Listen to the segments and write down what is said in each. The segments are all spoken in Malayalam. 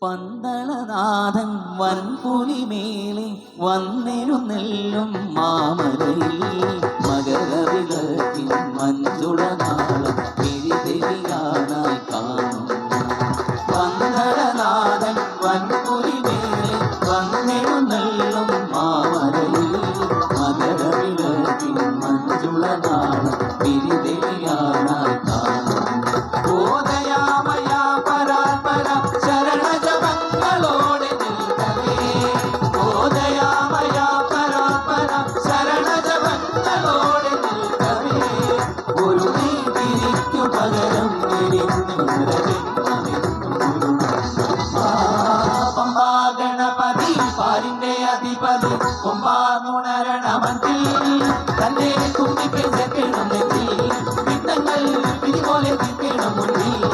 പന്തളനാഥൻ വൻപുലിമേലെ വന്നിരുന്നെല്ലും മാമലയിൽ മകരവിളക്കിൻ മഞ്ചുളനാളം പിരിതെളിയാനായി കാണും. പന്തളനാഥൻ വൻപുലിമേലെ വന്നിരുന്നെല്ലും മാമലയിൽ മകരവിളക്കിൻ മഞ്ചുളനാളം പിരിതെളിയാനായി കാണും. ഗണപതി പാരിന്റെ അധിപതി കൊമ്പാനുണരണമത്തിൽ തന്നെ കുട്ടിക്ക് ചേർക്കണമെങ്കിൽ വിഘ്നങ്ങൾ ഇതുപോലെ തീർക്കണം മുന്നിൽ.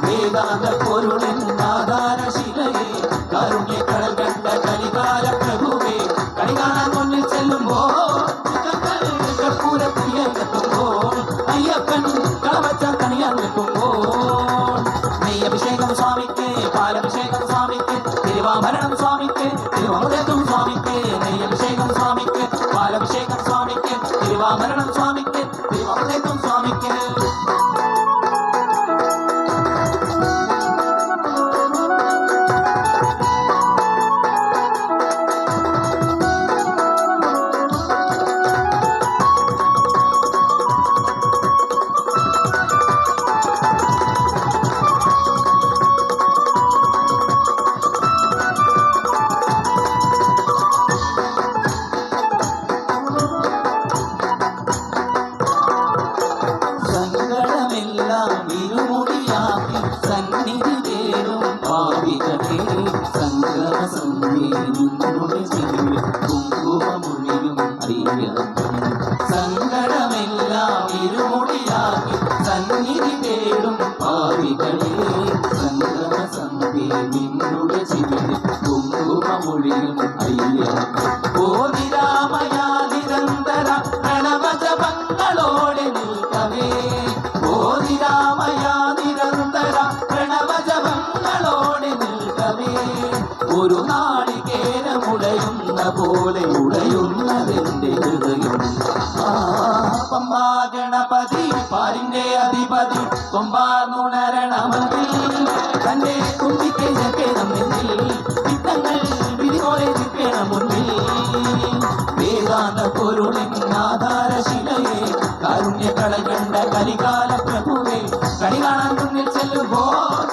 വേദാന്ത പൊരുളിൻ ആധാരശിലയെ കാരുണ്യക്കടൽ കണ്ട കലികാല പ്രഭുവേ കളി കാണാൻ മുന്നിൽ ചെല്ലുമ്പോൾ കർപ്പൂരത്തിലെത്തുമ്പോൾ അയ്യപ്പൻ കളവച്ച കണിയാൻ നിൽക്കുമ്പോൾ നെയ്യഭിഷേകം സ്വാമിക്ക് പാലഭിഷേകം സ്വാമിക്ക് തിരുവാഭരണം സ്വാമിക്ക് തിരുവമൃതത്വം സ്വാമിക്ക് നെയ്യഭിഷേകം സ്വാമിക്ക് പാലഭിഷേകം സ്വാമിക്ക് തിരുവാഭരണം സ്വാമിക്ക് തിരുവമൃതത്വം സ്വാമിക്ക്. സന്നിധി തേടും പാപികളെ സംക്രമസന്ധിയുടെ കുങ്കുമമൊഴിയും അയ്യപ്പൻ. സങ്കടമെല്ലാം ഇരുമുടിയാക്കി സന്നിധി തേടും പാപികളെ സംക്രമസന്ധി നിന്നുടെ ചിവിടി കുങ്കുമമൊഴിയും അയ്യപ്പൻ. ഓതിരാമയ നിരന്തര പ്രണവജപങ്ങളോടെ നിൽക്കവേ ഓതിരാമയ പ്രണവജപങ്ങളോടെ നിൽക്കവേ ഒരു നാളികേരമുടയുന്ന പോലെ ഉടയുന്നതെന്റെ ഹൃദയം. പമ്പാ ഗണപതി പാരിന്റെ അധിപതി കൊമ്പാർന്നുണരണമതിൽ തന്നെ കുട്ടിക്ക് ചേർക്കണമെങ്കിൽ വിഘ്നങ്ങൾ വിധിപോലെ തീർക്കണം മുന്നിൽ. വേദാന്ത പൊരുളിൻ ആധാരശിലയെ കാരുണ്യക്കടൽ കണ്ട കലികാല പ്രഭുവേ കളി കാണാൻ മുന്നിൽ ചെല്ലുമ്പോൾ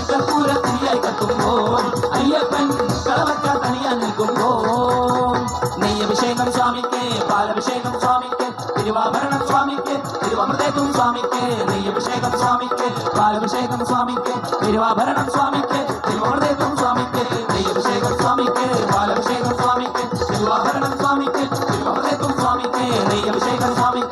കർപ്പൂരത്തിരിയായി കത്തുമ്പോൾ അയ്യപ്പൻ കളവച്ച തണിയാൻ നിൽക്കുമ്പോൾ നെയ്യഭിഷേകം സ്വാമിക്ക് പാലഭിഷേകം സ്വാമിക്ക് തിരുവാഭരണം സ്വാമിക്ക് തിരുവമൃതത്വം സ്വാമിക്ക് നെയ്യഭിഷേകം സ്വാമിക്ക് പാലഭിഷേകം സ്വാമിക്ക് തിരുവാഭരണം സ്വാമിക്ക് തിരുവമൃതത്വം സ്വാമിക്ക് നെയ്യഭിഷേകം സ്വാമിക്ക് പാലഭിഷേകം സ്വാമിക്ക് തിരുവാഭരണം സ്വാമിക്ക് തിരുവമൃതത്വം സ്വാമിക്ക് നെയ്യഭിഷേകം സ്വാമിക്ക്